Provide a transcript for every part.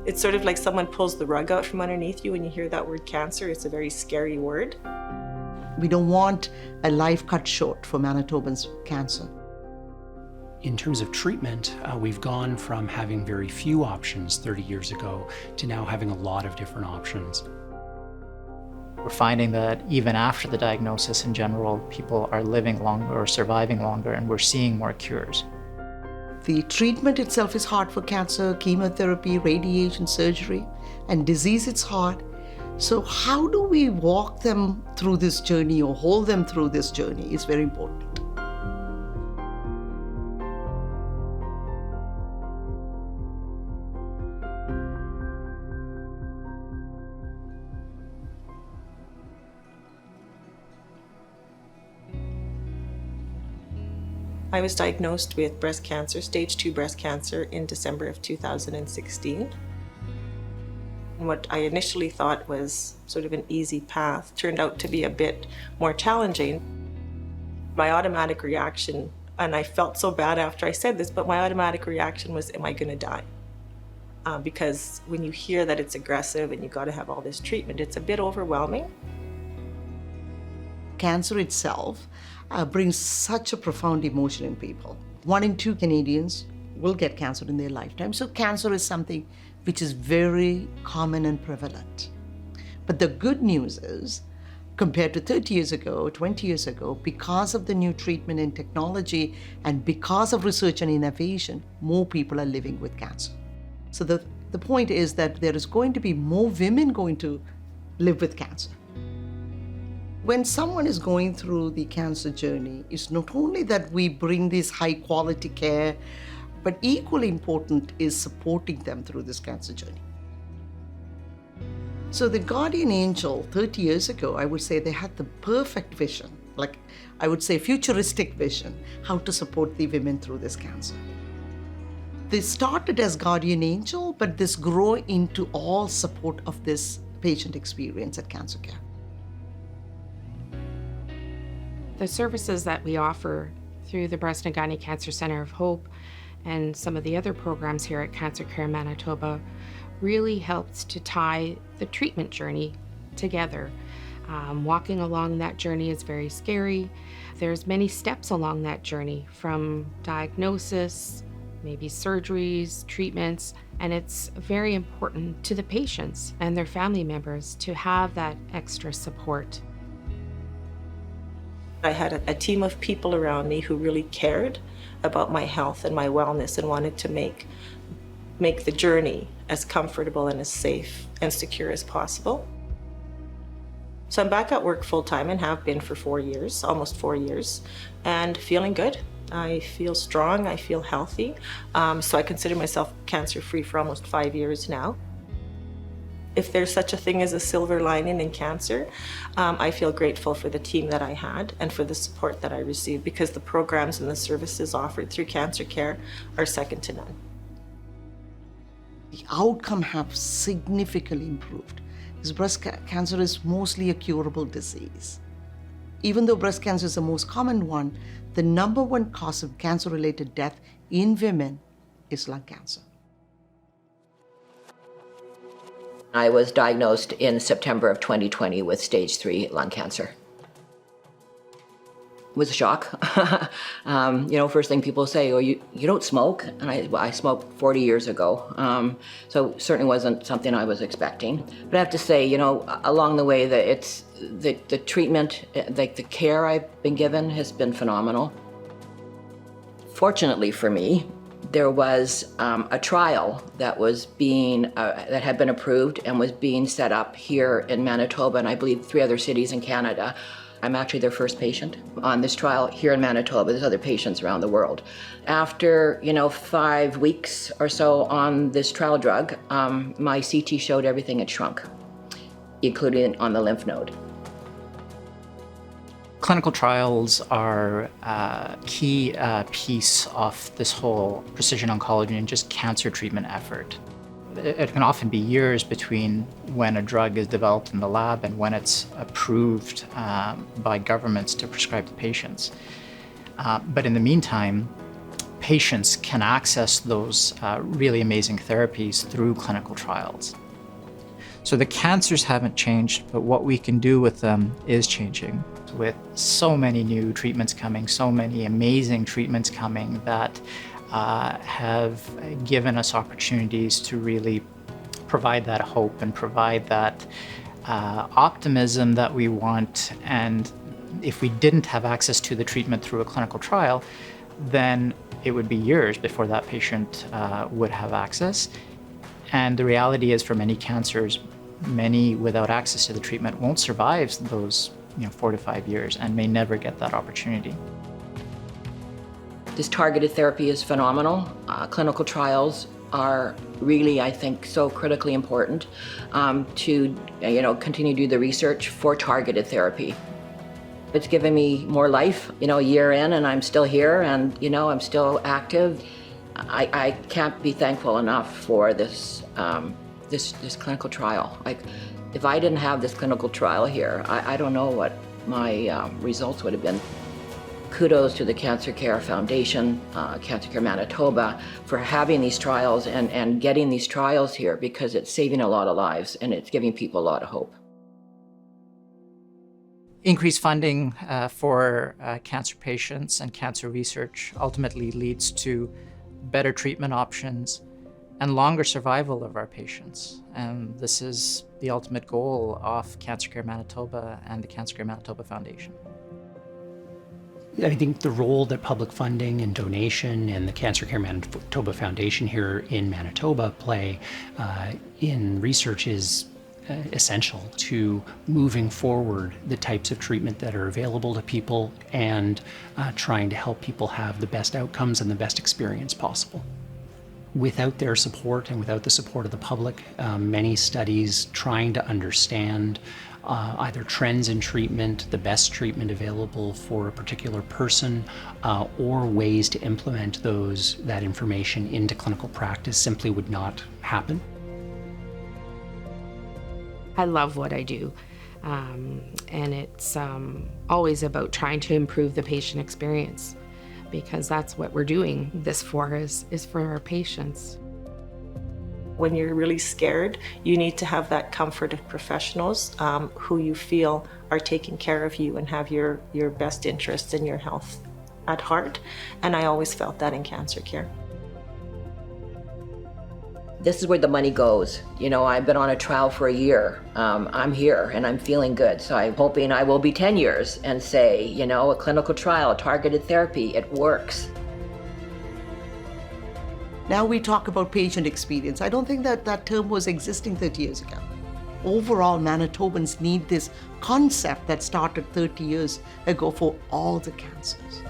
It's sort of like someone pulls the rug out from underneath you when you hear that word cancer. It's a very scary word. We don't want a life cut short for Manitobans with cancer. In terms of treatment, we've gone from having very few options 30 years ago to now having a lot of different options. We're finding that even after the diagnosis in general, people are living longer or surviving longer, and we're seeing more cures. The treatment itself is hard for cancer, chemotherapy, radiation, surgery, and disease it's hard. So how do we walk them through this journey or hold them through this journey is very important. I was diagnosed with breast cancer, stage 2 breast cancer, in December of 2016. And what I initially thought was sort of an easy path turned out to be a bit more challenging. My automatic reaction, and I felt so bad after I said this, but my automatic reaction was, am I going to die? Because when you hear that it's aggressive and you got to have all this treatment, it's a bit overwhelming. Cancer itself brings such a profound emotion in people. 1 in 2 Canadians will get cancer in their lifetime. So cancer is something which is very common and prevalent. But the good news is, compared to 30 years ago, 20 years ago, because of the new treatment and technology and because of research and innovation, more people are living with cancer. So the point is that there is going to be more women going to live with cancer. When someone is going through the cancer journey, it's not only that we bring this high quality care, but equally important is supporting them through this cancer journey. So the guardian angel 30 years ago, I would say they had the perfect vision, like I would say futuristic vision, how to support the women through this cancer. They started as guardian angel, but this grew into all support of this patient experience at CancerCare. The services that we offer through the Breast and Gynae Cancer Centre of Hope and some of the other programs here at CancerCare Manitoba really helps to tie the treatment journey together. Walking along that journey is very scary. There's many steps along that journey, from diagnosis, maybe surgeries, treatments, and it's very important to the patients and their family members to have that extra support. I had a team of people around me who really cared about my health and my wellness and wanted to make the journey as comfortable and as safe and secure as possible. So I'm back at work full-time and have been for 4 years, almost 4 years, and feeling good. I feel strong, I feel healthy. So I consider myself cancer-free for almost 5 years now. If there's such a thing as a silver lining in cancer, I feel grateful for the team that I had and for the support that I received, because the programs and the services offered through CancerCare are second to none. The outcome have significantly improved, because breast cancer is mostly a curable disease. Even though breast cancer is the most common one, the number 1 cause of cancer-related death in women is lung cancer. I was diagnosed in September of 2020 with stage 3 lung cancer. It was a shock. First thing people say, oh, you don't smoke? And I smoked 40 years ago. So certainly wasn't something I was expecting. But I have to say, along the way, that it's the treatment, like the care I've been given has been phenomenal. Fortunately for me, there was a trial that was that had been approved and was being set up here in Manitoba, and I believe 3 other cities in Canada. I'm actually their first patient on this trial here in Manitoba. There's other patients around the world. After 5 weeks or so on this trial drug, my CT showed everything had shrunk, including on the lymph node. Clinical trials are a key piece of this whole precision oncology and just cancer treatment effort. It can often be years between when a drug is developed in the lab and when it's approved by governments to prescribe to patients. But in the meantime, patients can access those really amazing therapies through clinical trials. So the cancers haven't changed, but what we can do with them is changing. With so many new treatments coming, so many amazing treatments coming that have given us opportunities to really provide that hope and provide that optimism that we want. And if we didn't have access to the treatment through a clinical trial, then it would be years before that patient would have access. And the reality is, for many cancers, many without access to the treatment won't survive those 4 to 5 years and may never get that opportunity. This targeted therapy is phenomenal. Clinical trials are really, I think, so critically important to continue to do the research for targeted therapy. It's given me more life, a year in, and I'm still here, and I'm still active. I can't be thankful enough for this this clinical trial. Like, if I didn't have this clinical trial here, I don't know what my results would have been. Kudos to the CancerCare Foundation, CancerCare Manitoba, for having these trials and getting these trials here, because it's saving a lot of lives and it's giving people a lot of hope. Increased funding for cancer patients and cancer research ultimately leads to better treatment options and longer survival of our patients. And this is the ultimate goal of CancerCare Manitoba and the CancerCare Manitoba Foundation. I think the role that public funding and donation and the CancerCare Manitoba Foundation here in Manitoba play in research is essential to moving forward the types of treatment that are available to people and trying to help people have the best outcomes and the best experience possible. Without their support and without the support of the public, many studies trying to understand either trends in treatment, the best treatment available for a particular person, or ways to implement that information into clinical practice simply would not happen. I love what I do, and it's always about trying to improve the patient experience, because that's what we're doing this for, is for our patients. When you're really scared, you need to have that comfort of professionals who you feel are taking care of you and have your best interests and your health at heart. And I always felt that in CancerCare. This is where the money goes. I've been on a trial for a year. I'm here and I'm feeling good. So I'm hoping I will be 10 years and say, a clinical trial, targeted therapy, it works. Now we talk about patient experience. I don't think that term was existing 30 years ago. Overall, Manitobans need this concept that started 30 years ago for all the cancers.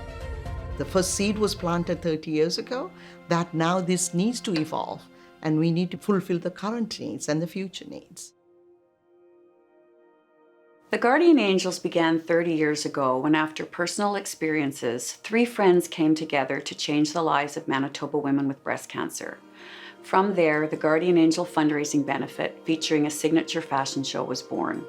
The first seed was planted 30 years ago, that now this needs to evolve, and we need to fulfill the current needs and the future needs. The Guardian Angels began 30 years ago when, after personal experiences, 3 friends came together to change the lives of Manitoba women with breast cancer. From there, the Guardian Angel fundraising benefit, featuring a signature fashion show, was born.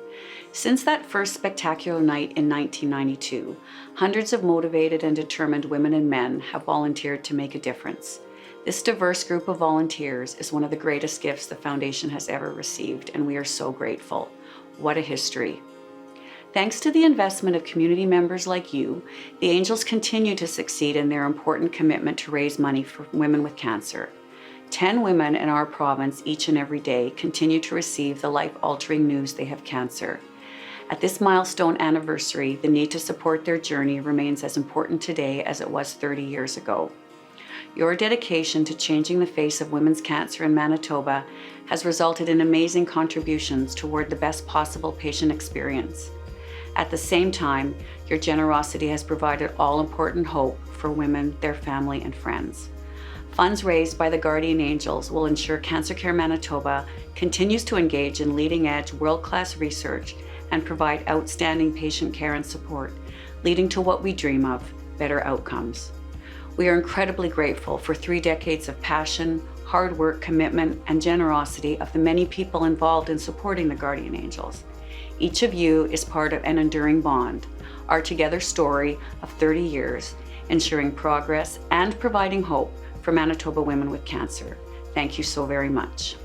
Since that first spectacular night in 1992, hundreds of motivated and determined women and men have volunteered to make a difference. This diverse group of volunteers is one of the greatest gifts the Foundation has ever received, and we are so grateful. What a history. Thanks to the investment of community members like you, the Angels continue to succeed in their important commitment to raise money for women with cancer. 10 women in our province each and every day continue to receive the life-altering news they have cancer. At this milestone anniversary, the need to support their journey remains as important today as it was 30 years ago. Your dedication to changing the face of women's cancer in Manitoba has resulted in amazing contributions toward the best possible patient experience. At the same time, your generosity has provided all-important hope for women, their family, and friends. Funds raised by the Guardian Angels will ensure CancerCare Manitoba continues to engage in leading-edge, world-class research and provide outstanding patient care and support, leading to what we dream of, better outcomes. We are incredibly grateful for 3 decades of passion, hard work, commitment, and generosity of the many people involved in supporting the Guardian Angels. Each of you is part of an enduring bond, our together story of 30 years, ensuring progress and providing hope for Manitoba women with cancer. Thank you so very much.